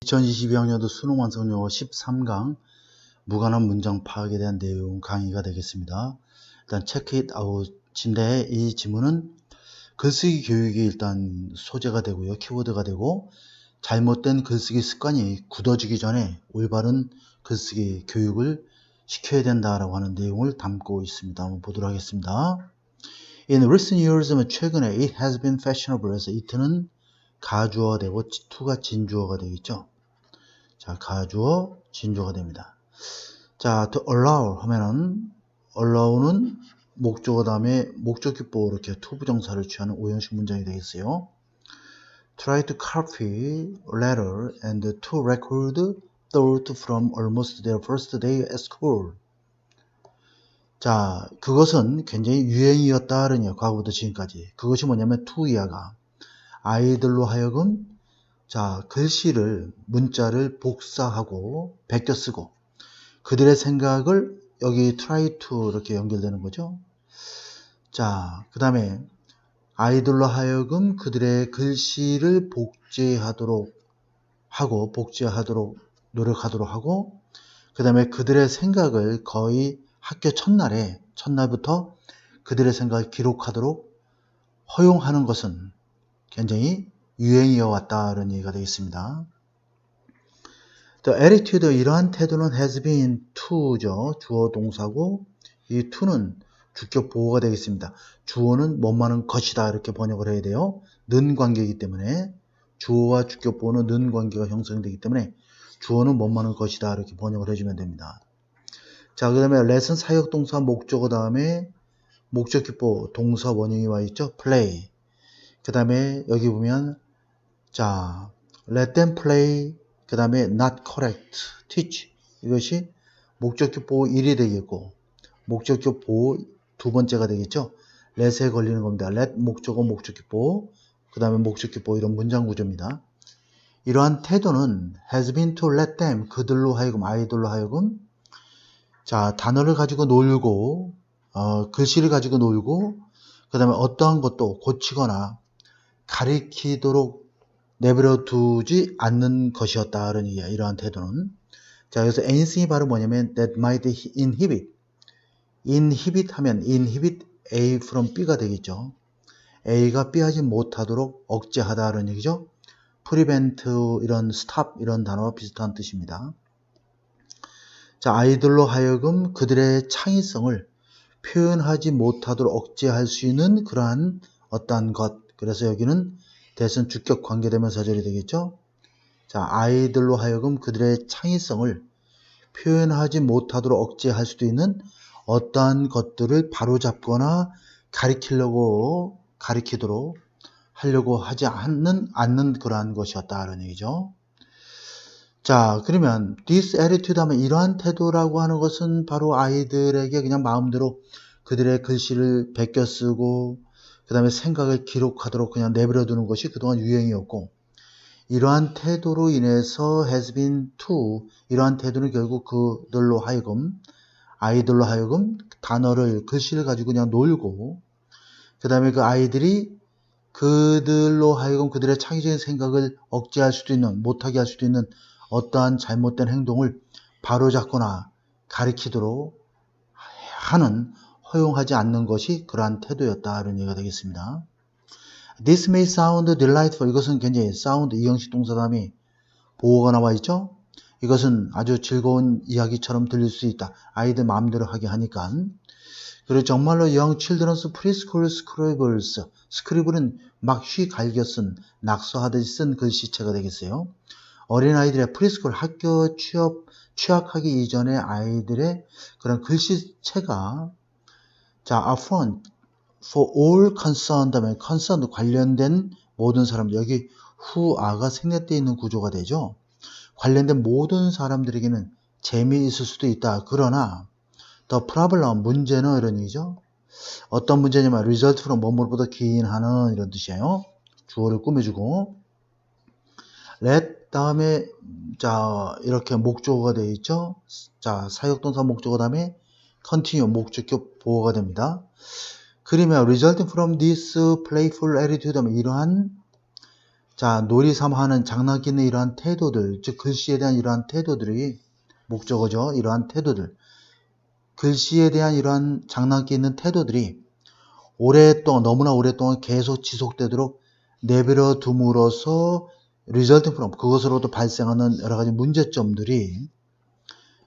2022학년도 수능 완성용어 13강 무관한 문장 파악에 대한 내용 강의가 되겠습니다. 일단 체크 잇 아웃인데 이 지문은 글쓰기 교육이 일단 소재가 되고요. 키워드가 되고 잘못된 글쓰기 습관이 굳어지기 전에 올바른 글쓰기 교육을 시켜야 된다라고 하는 내용을 담고 있습니다. 한번 보도록 하겠습니다. In recent years, 최근에 it has been fashionable 해서 it는 가주어가 되고 to가 진주어가 되겠죠. 자, 가주어, 진주어가 됩니다. 자, to allow 하면은 allow는 목적어 다음에 목적기보 이렇게 to 부정사를 취하는 오형식 문장이 되겠어요. Try to copy letter and to record thought from almost their first day at school. 자, 그것은 굉장히 유행이었다는 과거부터 지금까지. 그것이 뭐냐면 to 이하가 아이들로 하여금 자, 글씨를, 문자를 복사하고 베껴 쓰고 그들의 생각을 여기 try to 이렇게 연결되는 거죠. 자, 그 다음에 아이들로 하여금 그들의 글씨를 복제하도록 노력하도록 하고 그 다음에 그들의 생각을 거의 학교 첫날부터 그들의 생각을 기록하도록 허용하는 것은 굉장히 유행이어 왔다는 얘기가 되겠습니다. The attitude, 이러한 태도는 has been to죠. 주어 동사고 이 to는 주격 보호가 되겠습니다. 주어는 뭐뭐하는 것이다 이렇게 번역을 해야 돼요. 는 관계이기 때문에 주어와 주격 보호는 는 관계가 형성되기 때문에 주어는 뭐뭐하는 것이다 이렇게 번역을 해주면 됩니다. 자, 그 다음에 lesson 사역 동사 목적어 다음에 목적 기보 동사 원형이 와 있죠. play. 그 다음에 여기 보면 자, let them play, 그 다음에 not correct, teach. 이것이 목적격 보호 1이 되겠고, 목적격 보호 두 번째가 되겠죠. let에 걸리는 겁니다. let 목적어 목적격 보호, 그 다음에 목적격 보호 이런 문장 구조입니다. 이러한 태도는 has been to let them, 그들로 하여금, 아이들로 하여금, 자, 단어를 가지고 놀고, 글씨를 가지고 놀고, 그 다음에 어떠한 것도 고치거나 가리키도록 내버려 두지 않는 것이었다는 얘기야. 이러한 태도는. 자, 여기서 anything이 바로 뭐냐면 that might inhibit. inhibit 하면 inhibit A from B가 되겠죠. A가 B 하지 못하도록 억제하다는 얘기죠. prevent 이런 stop 이런 단어와 비슷한 뜻입니다. 자, 아이들로 하여금 그들의 창의성을 표현하지 못하도록 억제할 수 있는 그러한 어떠한 것. 그래서 여기는 대선 주격 관계대명사절이 되겠죠. 자, 아이들로 하여금 그들의 창의성을 표현하지 못하도록 억제할 수도 있는 어떠한 것들을 바로잡거나 가리키도록 하려고 하지 않는 그러한 것이었다는 얘기죠. 자, 그러면 this attitude 하면 이러한 태도라고 하는 것은 바로 아이들에게 그냥 마음대로 그들의 글씨를 베껴 쓰고 그 다음에 생각을 기록하도록 그냥 내버려 두는 것이 그동안 유행이었고 이러한 태도로 인해서 has been to 이러한 태도는 결국 그들로 하여금 아이들로 하여금 단어를 글씨를 가지고 그냥 놀고 그 다음에 그 아이들이 그들로 하여금 그들의 창의적인 생각을 억제할 수도 있는 못하게 할 수도 있는 어떠한 잘못된 행동을 바로잡거나 가리키도록 하는 허용하지 않는 것이 그러한 태도였다는 얘기가 되겠습니다. This may sound delightful. 이것은 굉장히 sound 이형식 동사 다음에 보호가 나와 있죠. 이것은 아주 즐거운 이야기처럼 들릴 수 있다. 아이들 마음대로 하게 하니까. 그리고 정말로 young children's preschool scribbles. 스크리블은 막 쉬갈겨 쓴 낙서하듯이 쓴 글씨체가 되겠어요. 어린아이들의 프리스쿨 학교 취학하기 이전에 아이들의 그런 글씨체가 자, affront for all concerned 하면 concerned 관련된 모든 사람들 여기 who아가 생략되어 있는 구조가 되죠. 관련된 모든 사람들에게는 재미있을 수도 있다. 그러나 the problem 문제는 이런 얘기죠. 어떤 문제냐면 result from 뭐뭐보다 기인하는 이런 뜻이에요. 주어를 꾸며주고 let 다음에 자 이렇게 목적어가 되어 있죠. 자 사역동사 목적어 다음에 continue 목적격 보호가 됩니다. 그러면 resulting from this playful attitude 하면 이러한 자, 놀이삼아하는 장난기 있는 이러한 태도들, 즉 글씨에 대한 이러한 태도들이 목적어죠. 이러한 태도들. 글씨에 대한 이러한 장난기 있는 태도들이 오랫동안, 너무나 오랫동안 계속 지속되도록 내버려 둠으로써 resulting from, 그것으로도 발생하는 여러 가지 문제점들이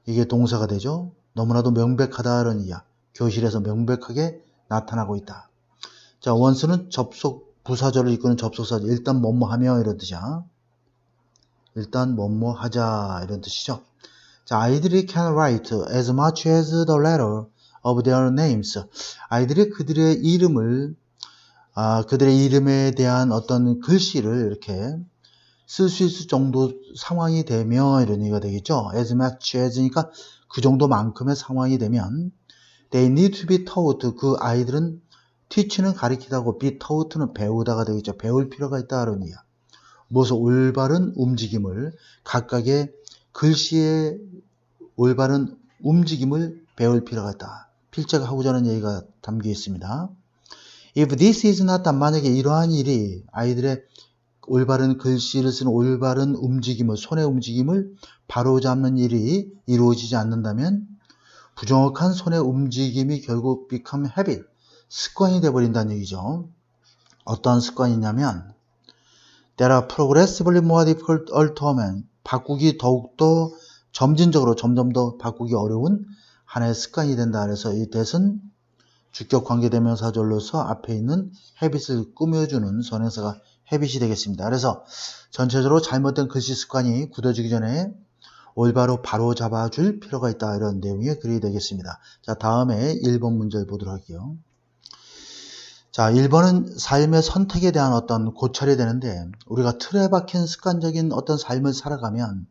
이게 동사가 되죠. 너무나도 명백하다는 이야. 교실에서 명백하게 나타나고 있다. 자, 원수는 접속 부사절을 이끄는 접속사죠. 일단 뭐뭐 하며 이런 뜻이야. 일단 뭐뭐 하자 이런 뜻이죠. 자, 아이들이 can write as much as the letter of their names. 아이들이 그들의 이름을 그들의 이름에 대한 어떤 글씨를 이렇게 쓸 수 있을 정도 상황이 되면 이런 얘기가 되겠죠. as much as니까 그 정도만큼의 상황이 되면 they need to be taught. 그 아이들은 teach는 가리키다고 be taught는 배우다가 되겠죠. 배울 필요가 있다 그런 얘기야. 무엇을 올바른 움직임을 각각의 글씨의 올바른 움직임을 배울 필요가 있다. 필자가 하고자 하는 얘기가 담겨 있습니다. If this is not done, 만약에 이러한 일이 아이들의 올바른 글씨를 쓰는 올바른 움직임을, 손의 움직임을 바로잡는 일이 이루어지지 않는다면 부정확한 손의 움직임이 결국 become habit, 습관이 되어버린다는 얘기죠. 어떤 습관이냐면 There are progressively more difficult alterment, 바꾸기 더욱더 점진적으로 점점 더 바꾸기 어려운 하나의 습관이 된다. 그래서 이 that은 주격 관계대명사절로서 앞에 있는 habit을 꾸며주는 선행사가 habit이 되겠습니다. 그래서 전체적으로 잘못된 글씨 습관이 굳어지기 전에 올바로 바로 잡아줄 필요가 있다. 이런 내용의 글이 되겠습니다. 자, 다음에 1번 문제를 보도록 할게요. 자, 1번은 삶의 선택에 대한 어떤 고찰이 되는데 우리가 틀에 박힌 습관적인 어떤 삶을 살아가면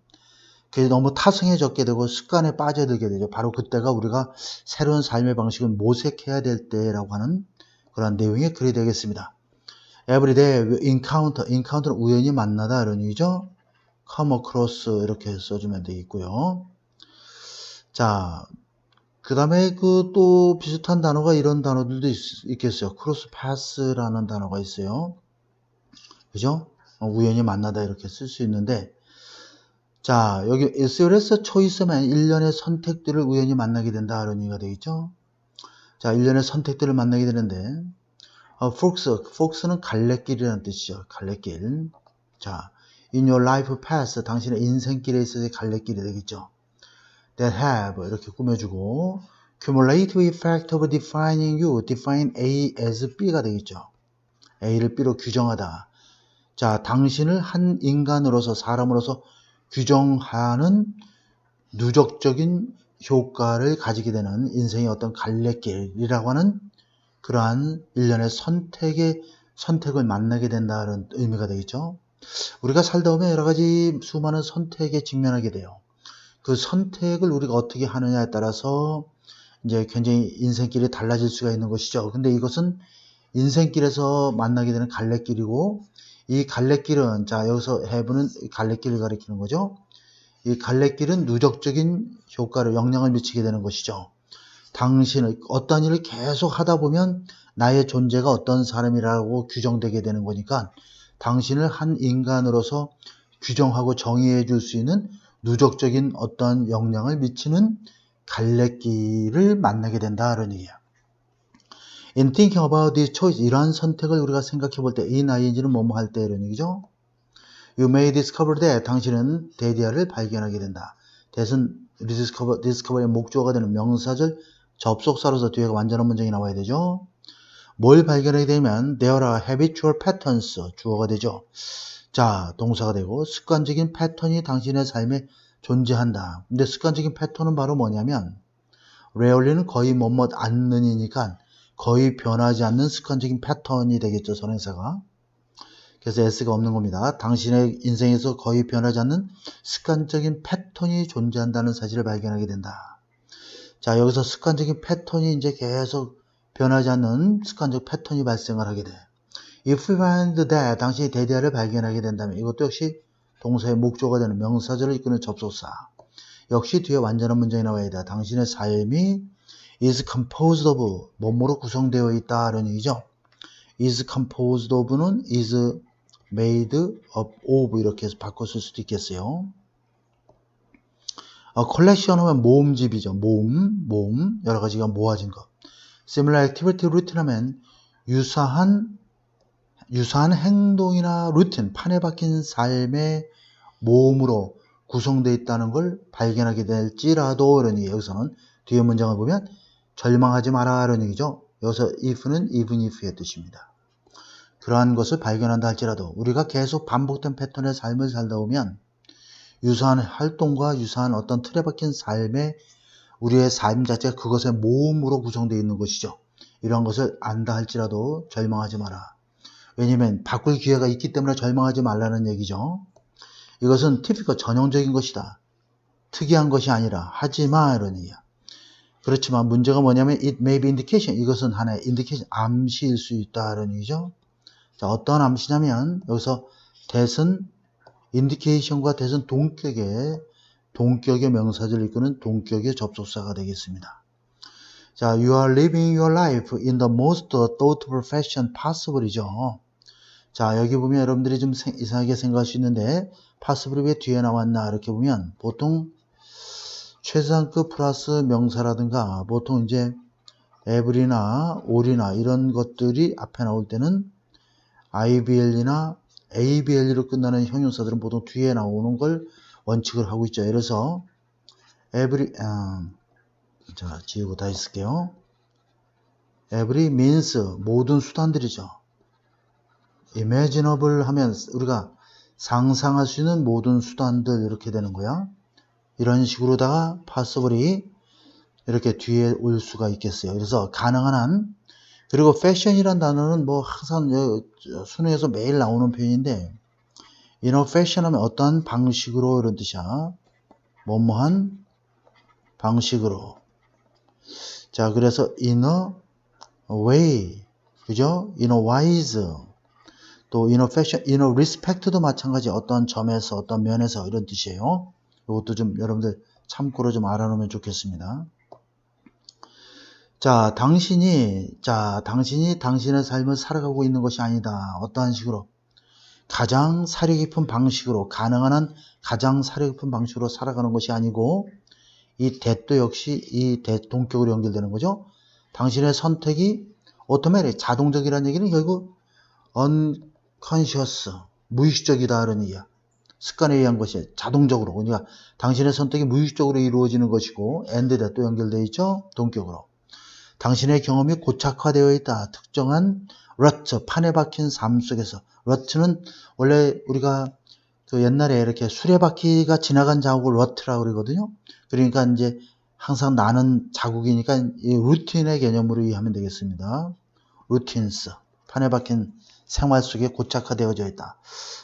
그게 너무 타성해졌게 되고 습관에 빠져들게 되죠. 바로 그때가 우리가 새로운 삶의 방식을 모색해야 될 때라고 하는 그런 내용의 글이 되겠습니다. Everyday encounter는 우연히 만나다 이런 얘기죠. come across 이렇게 써주면 되겠고요. 자, 그 다음에 그 또 비슷한 단어가 이런 단어들도 있겠어요. cross path라는 단어가 있어요. 그죠? 우연히 만나다 이렇게 쓸 수 있는데 자, 여기 SLS 초이스면 일련의 선택들을 우연히 만나게 된다 이런 얘기가 되겠죠. 자, 일련의 선택들을 만나게 되는데 forks는 갈래길이라는 뜻이죠. 갈래길. 자, in your life path, 당신의 인생길에 있어서의 갈래길이 되겠죠. that have 이렇게 꾸며주고 cumulative effect of defining you, define A as B가 되겠죠. A를 B로 규정하다. 자, 당신을 한 인간으로서 사람으로서 규정하는 누적적인 효과를 가지게 되는 인생의 어떤 갈래길이라고 하는 그러한 일련의 선택을 만나게 된다는 의미가 되겠죠. 우리가 살다 보면 여러 가지 수많은 선택에 직면하게 돼요. 그 선택을 우리가 어떻게 하느냐에 따라서 이제 굉장히 인생길이 달라질 수가 있는 것이죠. 근데 이것은 인생길에서 만나게 되는 갈래길이고 이 갈래길은 자 여기서 have는 갈래길을 가리키는 거죠. 이 갈래길은 누적적인 효과를 영향을 미치게 되는 것이죠. 당신을 어떤 일을 계속 하다 보면 나의 존재가 어떤 사람이라고 규정되게 되는 거니까 당신을 한 인간으로서 규정하고 정의해 줄 수 있는 누적적인 어떤 영향을 미치는 갈래길을 만나게 된다는 얘기야. In thinking about this choice, 이러한 선택을 우리가 생각해 볼 때, in ing는 뭐뭐 할 때 이런 얘기죠. You may discover that, 당신은 데디아를 발견하게 된다. that은 discover의 목적어가 되는 명사절 접속사로서 뒤에가 완전한 문장이 나와야 되죠. 뭘 발견하게 되면 there are habitual patterns, 주어가 되죠. 자, 동사가 되고 습관적인 패턴이 당신의 삶에 존재한다. 근데 습관적인 패턴은 바로 뭐냐면 rarely는 거의 뭐뭐 않는이니까 거의 변하지 않는 습관적인 패턴이 되겠죠. 선행사가. 그래서 S가 없는 겁니다. 당신의 인생에서 거의 변하지 않는 습관적인 패턴이 존재한다는 사실을 발견하게 된다. 자, 여기서 습관적인 패턴이 이제 계속 변하지 않는 습관적 패턴이 발생을 하게 돼. If we find that, 당신이 데디아를 발견하게 된다면 이것도 역시 동사의 목조가 되는 명사절을 이끄는 접속사. 역시 뒤에 완전한 문장이 나와야 돼. 당신의 삶이 is composed of 뭐뭐로 구성되어 있다는 얘기죠. is composed of는 is made up of 이렇게 해서 바꿨을 수도 있겠어요. collection 하면 모음집이죠. 모음 여러 가지가 모아진 것. similar activity routine 하면 유사한 행동이나 루틴, 판에 박힌 삶의 모음으로 구성되어 있다는 걸 발견하게 될지라도 이런 얘기. 여기서는 뒤에 문장을 보면 절망하지 마라 이런 얘기죠. 여기서 if는 even if의 뜻입니다. 그러한 것을 발견한다 할지라도 우리가 계속 반복된 패턴의 삶을 살다 보면 유사한 활동과 유사한 어떤 틀에 박힌 삶의 우리의 삶 자체가 그것의 모음으로 구성되어 있는 것이죠. 이런 것을 안다 할지라도 절망하지 마라. 왜냐하면 바꿀 기회가 있기 때문에 절망하지 말라는 얘기죠. 이것은 typical 전형적인 것이다. 특이한 것이 아니라 하지마 이런 얘기야. 그렇지만 문제가 뭐냐면 it may be indication. 이것은 하나의 indication, 암시일 수 있다 이런 얘기죠. 자, 어떤 암시냐면 여기서 that은 indication과 that은 동격의 명사절을 이끄는 동격의 접속사가 되겠습니다. 자, you are living your life in the most thoughtful fashion possible이죠. 자, 여기 보면 여러분들이 좀 이상하게 생각할 수 있는데 possible이 왜 뒤에 나왔나 이렇게 보면 보통 최상급 플러스 명사라든가 보통 이제 every나 all이나 이런 것들이 앞에 나올 때는 IBL이나 ABL로 끝나는 형용사들은 보통 뒤에 나오는 걸 원칙을 하고 있죠. 예를 들어서 every 자, 지우고 다시 쓸게요. every means 모든 수단들이죠. imaginable 하면 우리가 상상할 수 있는 모든 수단들 이렇게 되는 거야. 이런 식으로다가 possible이 이렇게 뒤에 올 수가 있겠어요. 그래서 가능한 한. 그리고 fashion이란 단어는 뭐 항상 수능에서 매일 나오는 표현인데 fashion 하면 어떠한 방식으로 이런 뜻이야. 뭐뭐한 방식으로. 자, 그래서 in a way, 그죠? in a wise, 또 in a fashion, in a respect도 마찬가지. 어떤 점에서, 어떤 면에서 이런 뜻이에요. 이것도 좀 여러분들 참고로 좀 알아놓으면 좋겠습니다. 자, 당신이 당신의 삶을 살아가고 있는 것이 아니다. 어떠한 식으로? 가장 사려 깊은 방식으로, 가능한 한 가장 사려 깊은 방식으로 살아가는 것이 아니고, 이 that도 역시 이 that 동격으로 연결되는 거죠. 당신의 선택이 automatic, 자동적이라는 얘기는 결국 unconscious, 무의식적이다 이런 얘기야. 습관에 의한 것이 자동적으로. 그러니까 당신의 선택이 무의식적으로 이루어지는 것이고 and that도 연결되어 있죠. 동격으로. 당신의 경험이 고착화되어 있다. 특정한 rut, 판에 박힌 삶 속에서. rut는 원래 우리가 그 옛날에 이렇게 수레바퀴가 지나간 자국을 rut라고 그러거든요. 그러니까 이제 항상 나는 자국이니까 이 루틴의 개념으로 이해하면 되겠습니다. routines, 판에 박힌 생활 속에 고착화되어져 있다.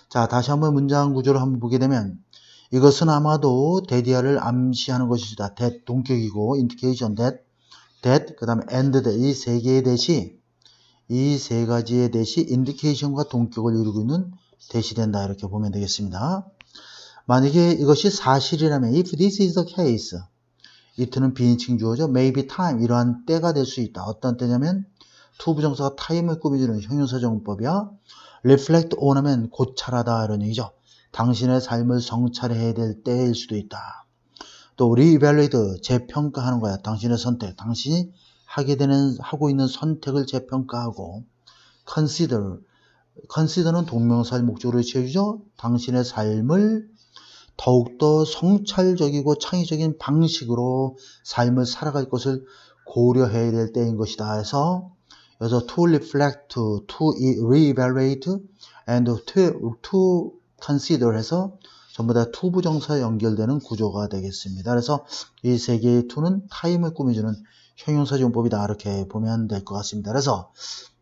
자, 다시 한번 문장 구조를 한번 보게 되면 이것은 아마도 대디아를 암시하는 것이다. that 동격이고 indication that 그 다음에 and that 이 세 개의 that이 이 세 가지의 that이 indication과 동격을 이루고 있는 that이 된다 이렇게 보면 되겠습니다. 만약에 이것이 사실이라면 if this is the case it는 비인칭 주어죠. maybe time 이러한 때가 될 수 있다. 어떤 때냐면 to 부정사가 time을 꾸며주는 형용사 정법이야. reflect on 하면 고찰하다 이런 얘기죠. 당신의 삶을 성찰해야 될 때일 수도 있다. 또 reevaluate 재평가하는 거야. 당신의 선택, 당신이 하고 있는 선택을 재평가하고 consider는 동명사를 목적으로 취해주죠. 당신의 삶을 더욱더 성찰적이고 창의적인 방식으로 삶을 살아갈 것을 고려해야 될 때인 것이다 해서 여기서 to reflect, to reevaluate, and to consider 해서 전부 다 to 부정사에 연결되는 구조가 되겠습니다. 그래서 이 세 개의 to는 time을 꾸며주는 형용사지원법이다 이렇게 보면 될 것 같습니다. 그래서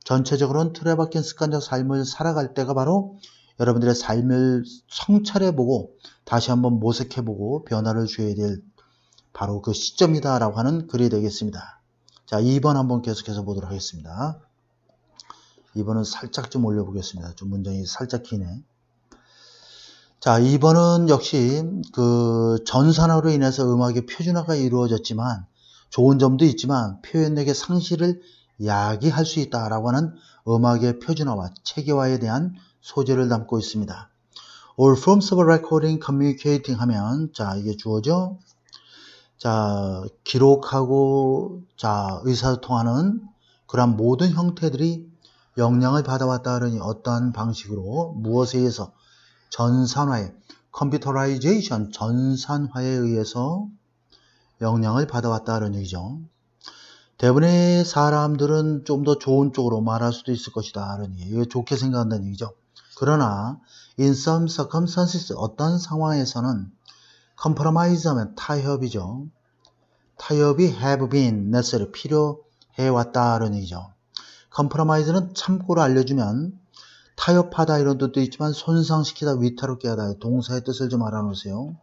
전체적으로는 틀에 박힌 습관적 삶을 살아갈 때가 바로 여러분들의 삶을 성찰해보고 다시 한번 모색해보고 변화를 줘야 될 바로 그 시점이다 라고 하는 글이 되겠습니다. 자, 2번 한번 계속해서 보도록 하겠습니다. 2번은 살짝 좀 올려보겠습니다. 좀 문장이 살짝 기네. 자, 2번은 역시 그 전산화로 인해서 음악의 표준화가 이루어졌지만 좋은 점도 있지만 표현력의 상실을 야기할 수 있다라고 하는 음악의 표준화와 체계화에 대한 소재를 담고 있습니다. All forms of recording, communicating 하면 자 이게 주어죠. 자 기록하고 자 의사소통하는 그런 모든 형태들이 영향을 받아왔다 하니 어떠한 방식으로 무엇에 의해서 전산화에 컴퓨터라이제이션 전산화에 의해서 영향을 받아왔다 하는 얘기죠. 대부분의 사람들은 좀 더 좋은 쪽으로 말할 수도 있을 것이다 하는 얘기. 이거 좋게 생각한다는 얘기죠. 그러나 in some circumstances 어떤 상황에서는 compromise 하면 타협이죠. 타협이 have been necessary 필요해 왔다 하는 얘기죠. compromise는 참고로 알려주면 타협하다 이런 뜻도 있지만 손상시키다 위태롭게 하다 동사의 뜻을 좀 알아놓으세요.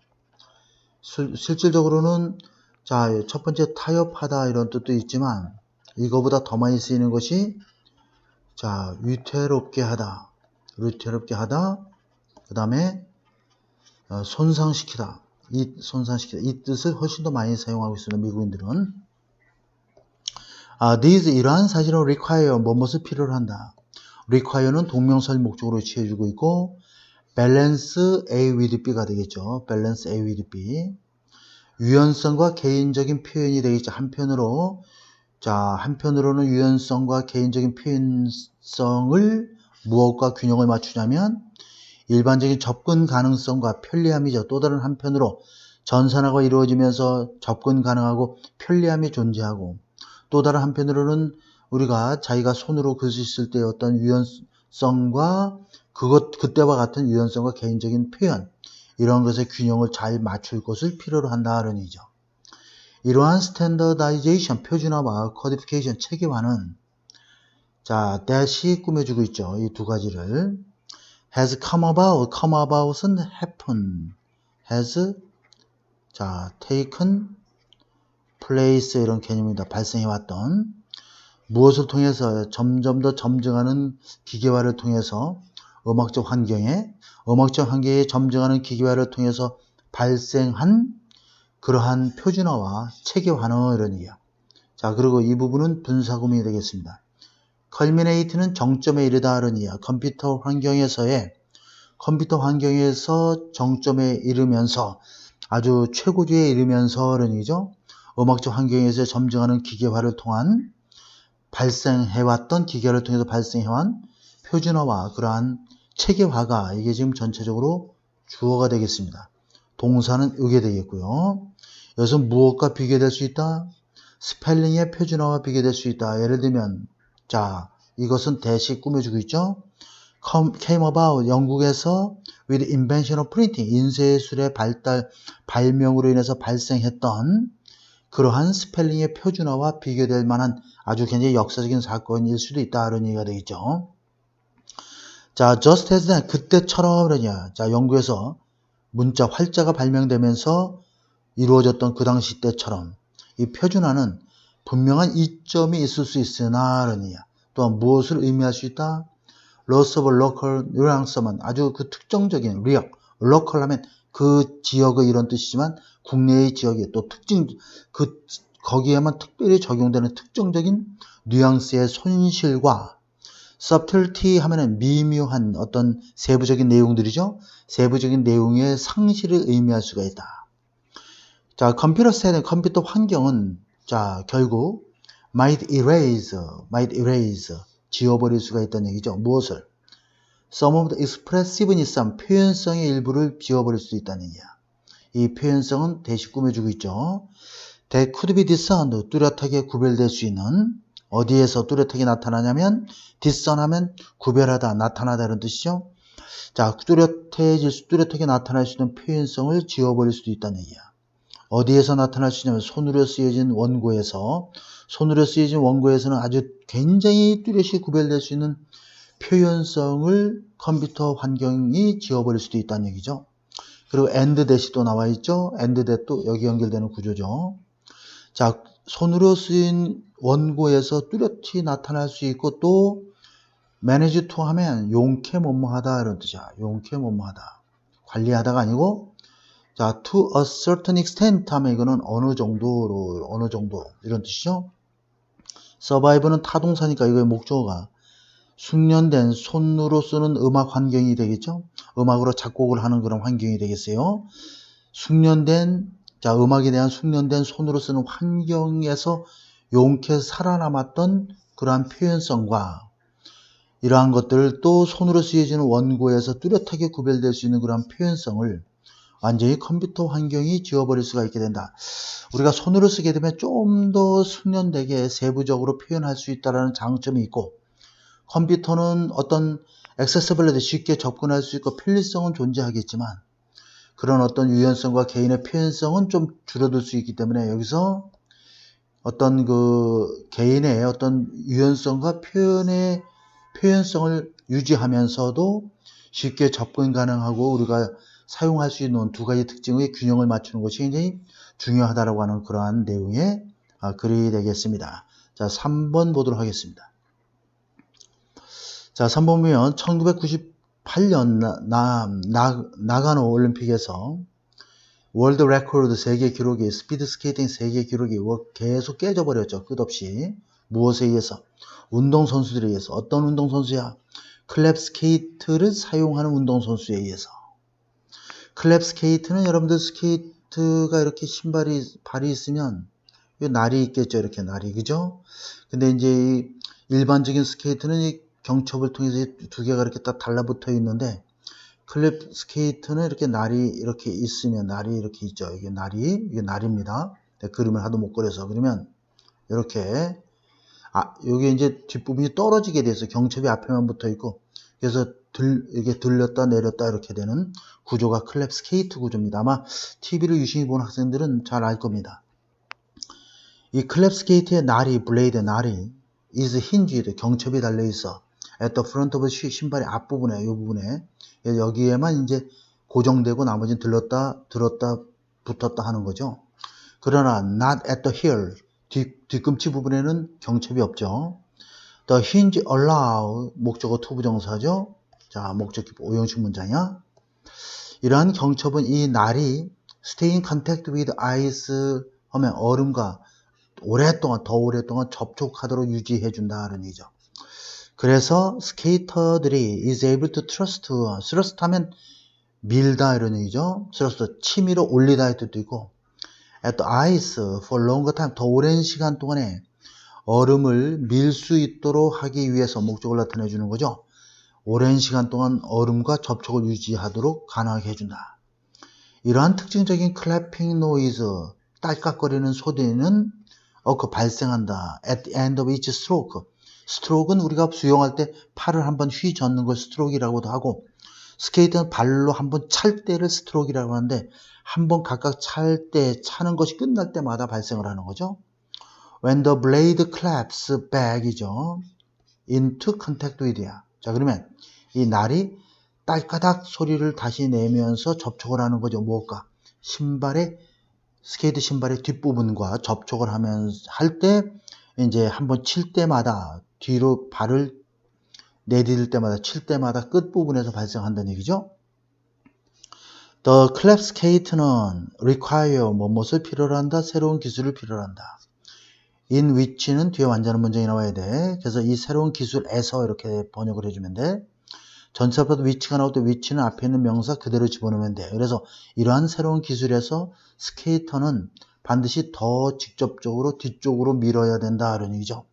실질적으로는 자, 첫 번째 타협하다 이런 뜻도 있지만 이거보다 더 많이 쓰이는 것이 자, 위태롭게 하다. 그 다음에 손상시키다. 이 뜻을 훨씬 더 많이 사용하고 있습니다. 미국인들은. these 이러한 사실은 require 무엇을 필요로 한다. require는 동명사를 목적으로 취해주고 있고 balance A with B가 되겠죠. balance A with B. 유연성과 개인적인 표현이 되겠죠. 한편으로는 유연성과 개인적인 표현성을 무엇과 균형을 맞추냐면 일반적인 접근 가능성과 편리함이죠. 또 다른 한편으로 전산화가 이루어지면서 접근 가능하고 편리함이 존재하고 또 다른 한편으로는 우리가 자기가 손으로 글씨 쓸 때 어떤 유연성과 그때와 같은 유연성과 개인적인 표현 이런 것의 균형을 잘 맞출 것을 필요로 한다는 얘기죠. 이러한 스탠더다이제이션, 표준화와 코디피케이션, 체계화는 자, that이 꾸며주고 있죠. 이 두 가지를 has come about은 happen, has 자, taken place 이런 개념입니다. 발생해왔던 무엇을 통해서 점점 더 점증하는 기계화를 통해서 음악적 환경에 점증하는 기계화를 통해서 발생한 그러한 표준화와 체계화는 이런 얘기야. 자, 그리고 이 부분은 분사구문이 되겠습니다. culminate는 정점에 이르다 이런 얘기야. 컴퓨터 환경에서 정점에 이르면서 아주 최고조에 이르면서 이런 얘기죠. 음악적 환경에서 점증하는 기계화를 통한 기계화를 통해서 발생해온 표준화와 그러한 체계화가 이게 지금 전체적으로 주어가 되겠습니다. 동사는 이게 되겠고요. 여기서 무엇과 비교될 수 있다? 스펠링의 표준화와 비교될 수 있다. 예를 들면 자 이것은 대시 꾸며주고 있죠. came about 영국에서 with invention of printing 인쇄술의 발명으로 인해서 발생했던 그러한 스펠링의 표준화와 비교될 만한 아주 굉장히 역사적인 사건일 수도 있다. 이런 얘기가 되겠죠. 자, just as that, 그때처럼 그러냐. 자, 영국에서 활자가 발명되면서 이루어졌던 그 당시 때처럼 이 표준화는 분명한 이점이 있을 수 있으나 그러냐. 또한 무엇을 의미할 수 있다? loss of local nuance만 아주 그 특정적인 local 하면 그 지역의 이런 뜻이지만 국내의 지역이 또 거기에만 특별히 적용되는 특정적인 뉘앙스의 손실과 subtlety 하면은 미묘한 어떤 세부적인 내용들이죠. 세부적인 내용의 상실을 의미할 수가 있다. 자, 컴퓨터 환경은 자, 결국 might erase 지워버릴 수가 있다는 얘기죠. 무엇을? Some of the expressiveness 표현성의 일부를 지워버릴 수 있다는 얘기야. 이 표현성은 대시 꾸며주고 있죠. That could be discerned 뚜렷하게 구별될 수 있는 어디에서 뚜렷하게 나타나냐면 discern 하면 구별하다, 나타나다 이런 뜻이죠. 자, 뚜렷하게 나타날 수 있는 표현성을 지워버릴 수도 있다는 얘기야. 어디에서 나타날 수 있냐면 손으로 쓰여진 원고에서는 아주 굉장히 뚜렷이 구별될 수 있는 표현성을 컴퓨터 환경이 지워버릴 수도 있다는 얘기죠. 그리고 and that이 또 나와 있죠. and that도 여기 연결되는 구조죠. 자, 손으로 쓰인 원고에서 뚜렷이 나타날 수 있고 또 manage to 하면 용케 뭐뭐하다 이런 뜻이야. 용케 뭐뭐하다. 관리하다가 아니고 자, to a certain extent 하면 이거는 어느 정도 이런 뜻이죠. survive는 타동사니까 이거의 목적어가 숙련된 손으로 쓰는 음악 환경이 되겠죠. 음악으로 작곡을 하는 그런 환경이 되겠어요. 음악에 대한 숙련된 손으로 쓰는 환경에서 용케 살아남았던 그러한 표현성과 이러한 것들을 또 손으로 쓰여지는 원고에서 뚜렷하게 구별될 수 있는 그러한 표현성을 완전히 컴퓨터 환경이 지워버릴 수가 있게 된다. 우리가 손으로 쓰게 되면 좀 더 숙련되게 세부적으로 표현할 수 있다는 장점이 있고, 컴퓨터는 어떤 액세서블리티 쉽게 접근할 수 있고 편리성은 존재하겠지만 그런 어떤 유연성과 개인의 표현성은 좀 줄어들 수 있기 때문에 여기서 어떤 그 개인의 어떤 유연성과 표현성을 유지하면서도 쉽게 접근 가능하고 우리가 사용할 수 있는 두 가지 특징의 균형을 맞추는 것이 굉장히 중요하다고 하는 그러한 내용의 글이 되겠습니다. 자, 3번 보도록 하겠습니다. 자, 3번 보면 1998년 나가노 올림픽에서 월드 레코드 세계 기록이 스피드 스케이팅 세계 기록이 계속 깨져버렸죠. 끝없이. 무엇에 의해서? 운동선수들에 의해서. 어떤 운동선수야? 클랩 스케이트를 사용하는 운동선수에 의해서. 클랩 스케이트는 여러분들 스케이트가 이렇게 발이 있으면 날이 있겠죠. 이렇게 날이. 그죠? 근데 이제 이 일반적인 스케이트는 이 경첩을 통해서 두 개가 이렇게 딱 달라붙어 있는데 클랩 스케이트는 이렇게 날이 이렇게 있으면 날이 이렇게 있죠. 이게 날입니다. 그림을 하도 못 그려서 그러면 이렇게 여기 이제 뒷부분이 떨어지게 돼서 경첩이 앞에만 붙어 있고 그래서 이렇게 들렸다 내렸다 이렇게 되는 구조가 클랩 스케이트 구조입니다. 아마 TV를 유심히 보는 학생들은 잘 알 겁니다. 이 클랩 스케이트의 블레이드 날이 is hinged 경첩이 달려 있어. at the front of 신발의 앞부분에 이 부분에 여기에만 이제 고정되고 나머지는 들었다 붙었다 하는 거죠. 그러나 not at the heel 뒤꿈치 부분에는 경첩이 없죠. The hinge allow 목적어 투부정사죠. 자, 목적기 오형식 문장이야. 이러한 경첩은 이 날이 stay in contact with ice 하면 얼음과 더 오랫동안 접촉하도록 유지해 준다는 얘기죠. 그래서 스케이터들이 is able to trust 하면 밀다 이런 얘기죠. thrust 치밀어 올리다 할 뜻도 있고 at the ice for longer time 더 오랜 시간 동안에 얼음을 밀 수 있도록 하기 위해서 목적을 나타내 주는 거죠. 오랜 시간 동안 얼음과 접촉을 유지하도록 가능하게 해준다. 이러한 특징적인 클래핑 노이즈 딸깍거리는 소리는 발생한다. at the end of each stroke 스트로크는 우리가 수영할 때 팔을 한번 휘젓는 걸 스트로크라고도 하고 스케이트는 발로 한번 찰 때를 스트로크라고 하는데 한번 각각 차는 것이 끝날 때마다 발생을 하는 거죠. When the blade claps back이죠. into contact with야. 자, 그러면 이 날이 딸까닥 소리를 다시 내면서 접촉을 하는 거죠. 무엇과? 스케이트 신발의 뒷부분과 접촉을 할 때 이제 한번 칠 때마다 뒤로 발을 내디딜 때마다 칠 때마다 끝부분에서 발생한다는 얘기죠. The clap skate는 require 무엇을 필요로 한다? 새로운 기술을 필요로 한다. in which는 뒤에 완전한 문장이 나와야 돼. 그래서 이 새로운 기술에서 이렇게 번역을 해주면 돼. 전체 앞에도 which가 나올 때 which는 앞에 있는 명사 그대로 집어넣으면 돼. 그래서 이러한 새로운 기술에서 스케이터는 반드시 더 직접적으로 뒤쪽으로 밀어야 된다. 이런 얘기죠.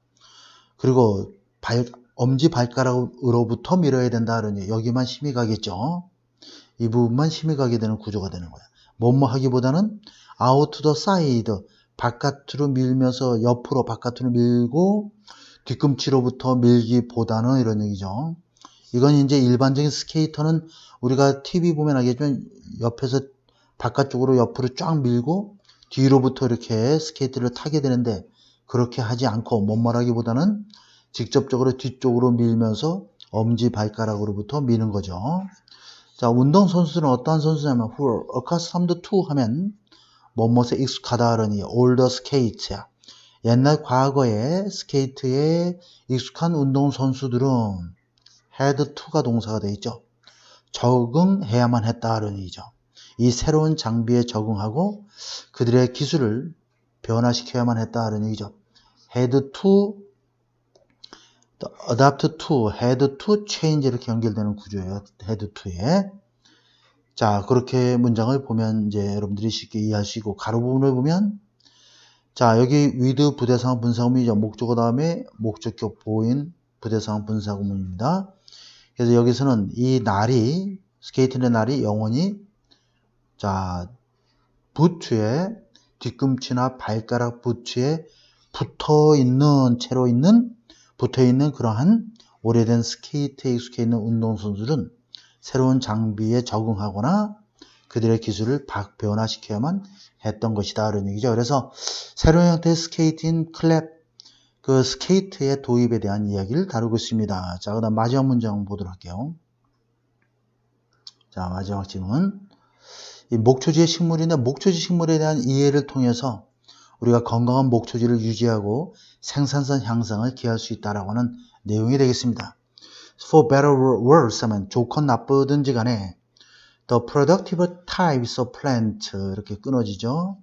그리고 엄지발가락으로부터 밀어야 된다. 이런 얘기. 여기만 힘이 가겠죠. 이 부분만 힘이 가게 되는 구조가 되는 거야. 뭐뭐 하기보다는 out to the side 바깥으로 밀면서 옆으로 바깥으로 밀고 뒤꿈치로부터 밀기보다는 이런 얘기죠. 이건 이제 일반적인 스케이터는 우리가 TV 보면 알겠지만 옆에서 바깥쪽으로 옆으로 쫙 밀고 뒤로부터 이렇게 스케이트를 타게 되는데 그렇게 하지 않고 뭐뭐라기보다는 직접적으로 뒤쪽으로 밀면서 엄지발가락으로부터 미는 거죠. 자, 운동선수는 어떠한 선수냐면 who are accustomed to 하면 뭐뭐에 익숙하다 그러니 older skate야. 옛날 과거에 스케이트에 익숙한 운동선수들은 had to가 동사가 되어 있죠. 적응해야만 했다 그런 얘기죠. 이 새로운 장비에 적응하고 그들의 기술을 변화시켜야만 했다 그런 얘기죠. had to adapt to, had to, change 이렇게 연결되는 구조예요. had to에. 자, 그렇게 문장을 보면 이제 여러분들이 쉽게 이해하시고 가로 부분을 보면 자, 여기 with 부대상 분사구문이죠. 목적어 다음에 목적격 보인 부대상 분사구문입니다. 그래서 여기서는 이 날이 스케이트의 날이 영원히 자, 부츠에 뒤꿈치나 발가락 부츠에 붙어 있는 그러한 오래된 스케이트에 익숙해 있는 운동선수들은 새로운 장비에 적응하거나 그들의 기술을 변화시켜야만 했던 것이다. 이런 얘기죠. 그래서 새로운 형태의 스케이트인 클랩, 그 스케이트의 도입에 대한 이야기를 다루고 있습니다. 자, 그 다음 마지막 문장 보도록 할게요. 자, 마지막 질문. 이 목초지의 식물인데 목초지 식물에 대한 이해를 통해서 우리가 건강한 목초지를 유지하고 생산성 향상을 기할 수 있다라고 하는 내용이 되겠습니다. For better or worse 하면 좋건 나쁘든지 간에 the productive types of plant 이렇게 끊어지죠.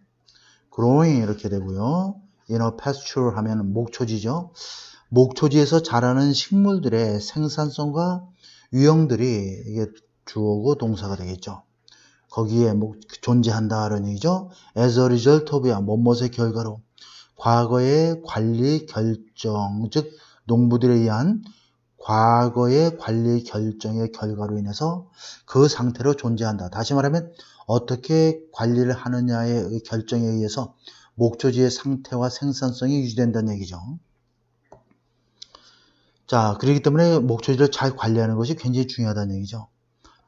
growing 이렇게 되고요. in a pasture 하면 목초지죠. 목초지에서 자라는 식물들의 생산성과 유형들이 이게 주어고 동사가 되겠죠. 거기에 존재한다는 얘기죠. as a result of야 뭐뭇의 결과로 과거의 관리 결정, 즉 농부들에 의한 과거의 관리 결정의 결과로 인해서 그 상태로 존재한다. 다시 말하면 어떻게 관리를 하느냐의 결정에 의해서 목초지의 상태와 생산성이 유지된다는 얘기죠. 자, 그렇기 때문에 목초지를 잘 관리하는 것이 굉장히 중요하다는 얘기죠.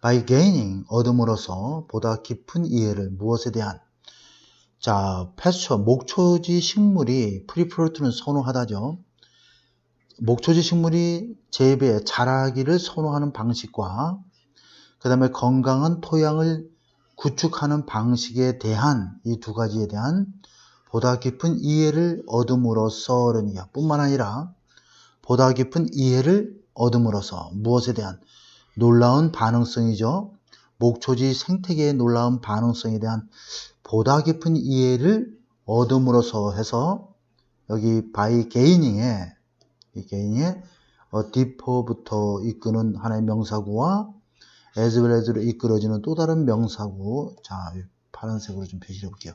by gaining, 얻음으로써 보다 깊은 이해를 무엇에 대한 자, pasture, 목초지 식물이 prefer to는 선호하다죠. 목초지 식물이 재배, 자라기를 선호하는 방식과 그 다음에 건강한 토양을 구축하는 방식에 대한 이 두 가지에 대한 보다 깊은 이해를 얻음으로써 뿐만 아니라 보다 깊은 이해를 얻음으로써 무엇에 대한 놀라운 반응성이죠. 목초지 생태계의 놀라운 반응성에 대한 보다 깊은 이해를 얻음으로써 해서 여기 by gaining에 이 gaining에 deeper부터 이끄는 하나의 명사구와 as well as로 이끌어지는 또 다른 명사구, 자 파란색으로 좀 표시해 볼게요.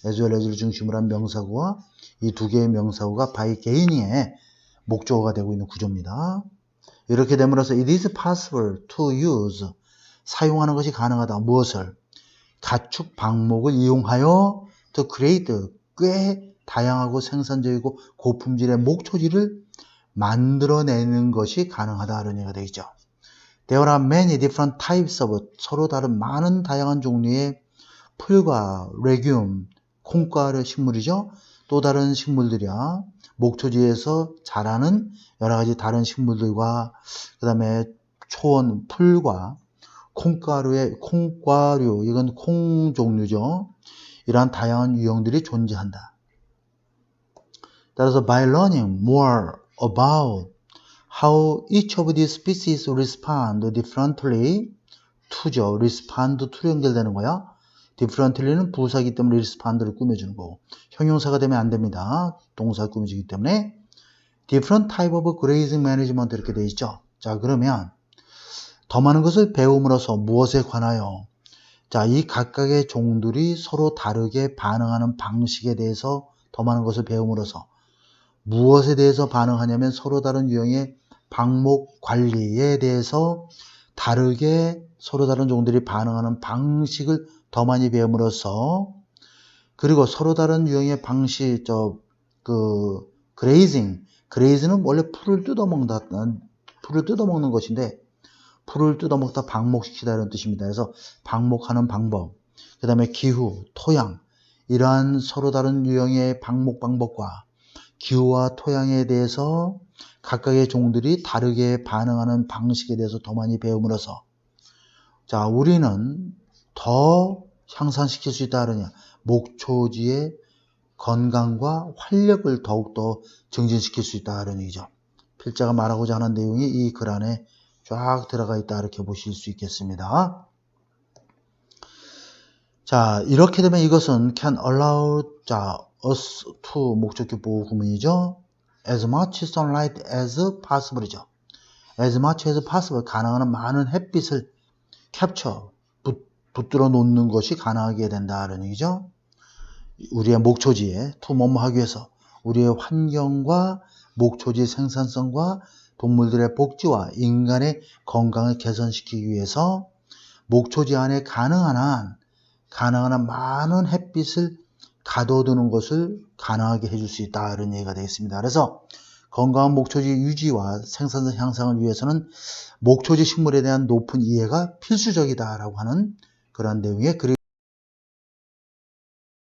as well as를 중심으로 한 명사구와 이 두 개의 명사구가 by gaining의 목적어가 되고 있는 구조입니다. 이렇게 됨으로써 it is possible to use 사용하는 것이 가능하다. 무엇을? 가축 방목을 이용하여 to create 꽤 다양하고 생산적이고 고품질의 목초지를 만들어내는 것이 가능하다는 얘기가 되겠죠. There are many different types of 서로 다른 많은 다양한 종류의 풀과 legume, 콩과의 식물이죠. 또 다른 식물들이야. 목초지에서 자라는 여러 가지 다른 식물들과 그 다음에 초원, 풀과 콩가루의 콩과류, 이건 콩 종류죠. 이러한 다양한 유형들이 존재한다. 따라서 by learning more about how each of these species respond differently to죠. respond to 연결되는 거야. differently는 부사이기 때문에 respond를 꾸며주는 거고 형용사가 되면 안 됩니다. 동사가 꾸며지기 때문에 different type of grazing management 이렇게 되어 있죠. 자, 그러면 더 많은 것을 배움으로써 무엇에 관하여 자, 이 각각의 종들이 서로 다르게 반응하는 방식에 대해서 더 많은 것을 배움으로써 무엇에 대해서 반응하냐면 서로 다른 유형의 방목 관리에 대해서 다르게 서로 다른 종들이 반응하는 방식을 더 많이 배움으로써 그리고 서로 다른 유형의 방식 그레이징은 원래 풀을 뜯어먹는 것인데 풀을 뜯어먹다 방목시키다 이런 뜻입니다. 그래서 방목하는 방법, 그 다음에 기후, 토양 이러한 서로 다른 유형의 방목 방법과 기후와 토양에 대해서 각각의 종들이 다르게 반응하는 방식에 대해서 더 많이 배움으로써 자, 우리는 더 향상시킬 수 있다 하느냐 목초지의 건강과 활력을 더욱더 증진시킬 수 있다 하는 얘기죠. 필자가 말하고자 하는 내용이 이 글 안에 쫙 들어가 있다 이렇게 보실 수 있겠습니다. 자, 이렇게 되면 이것은 can allow 자 us to 목적격 보호 구문이죠. as much sunlight as possible이죠. as much as possible, 가능한 한 많은 햇빛을 캡처, 붙들어 놓는 것이 가능하게 된다는 얘기죠. 우리의 목초지에 뭐뭐 하기 위해서 우리의 환경과 목초지의 생산성과 동물들의 복지와 인간의 건강을 개선시키기 위해서 목초지 안에 가능한 한 많은 햇빛을 가둬두는 것을 가능하게 해줄 수 있다, 이런 얘기가 되겠습니다. 그래서 건강한 목초지 유지와 생산성 향상을 위해서는 목초지 식물에 대한 높은 이해가 필수적이다라고 하는 그런 내용의 글이